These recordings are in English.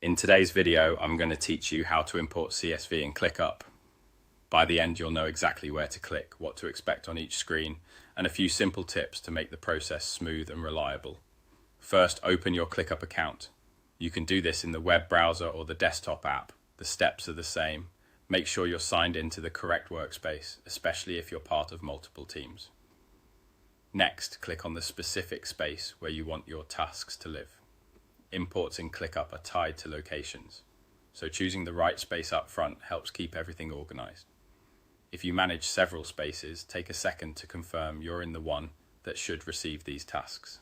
In today's video, I'm going to teach you how to import CSV in ClickUp. By the end, you'll know exactly where to click, what to expect on each screen, and a few simple tips to make the process smooth and reliable. First, open your ClickUp account. You can do this in the web browser or the desktop app. The steps are the same. Make sure you're signed into the correct workspace, especially if you're part of multiple teams. Next, click on the specific space where you want your tasks to live. Imports in ClickUp are tied to locations, so choosing the right space up front helps keep everything organized. If you manage several spaces, take a second to confirm you're in the one that should receive these tasks.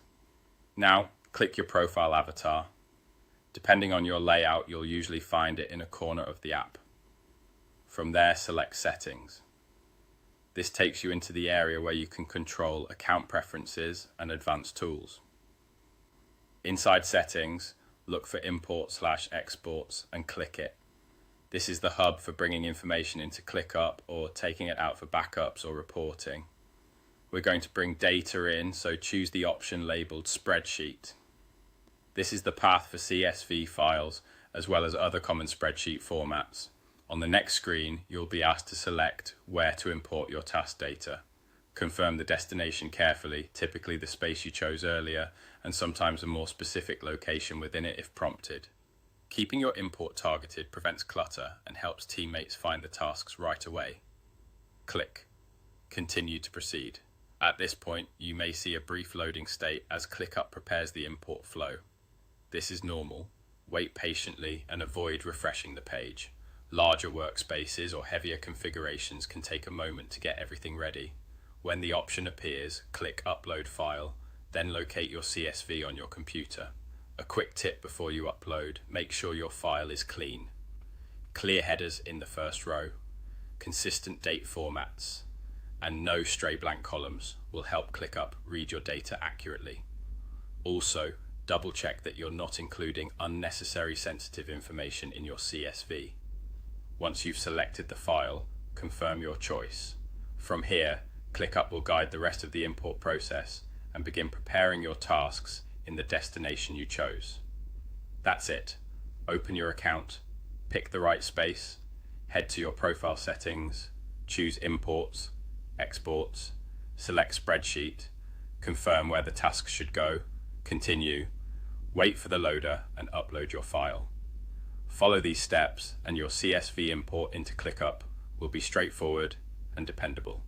Now, click your profile avatar. Depending on your layout, you'll usually find it in a corner of the app. From there, select Settings. This takes you into the area where you can control account preferences and advanced tools. Inside Settings, look for Import/Exports and click it. This is the hub for bringing information into ClickUp or taking it out for backups or reporting. We're going to bring data in, so choose the option labeled Spreadsheet. This is the path for CSV files as well as other common spreadsheet formats. On the next screen, you'll be asked to select where to import your task data. Confirm the destination carefully, typically the space you chose earlier, and sometimes a more specific location within it if prompted. Keeping your import targeted prevents clutter and helps teammates find the tasks right away. Click Continue to proceed. At this point, you may see a brief loading state as ClickUp prepares the import flow. This is normal. Wait patiently and avoid refreshing the page. Larger workspaces or heavier configurations can take a moment to get everything ready. When the option appears, click Upload File, then locate your CSV on your computer. A quick tip before you upload, make sure your file is clean. Clear headers in the first row, consistent date formats, and no stray blank columns will help ClickUp read your data accurately. Also, double check that you're not including unnecessary sensitive information in your CSV. Once you've selected the file, confirm your choice. From here, ClickUp will guide the rest of the import process and begin preparing your tasks in the destination you chose. That's it. Open your account, pick the right space, head to your profile settings, choose Imports, Exports, select Spreadsheet, confirm where the tasks should go, continue, wait for the loader and upload your file. Follow these steps and your CSV import into ClickUp will be straightforward and dependable.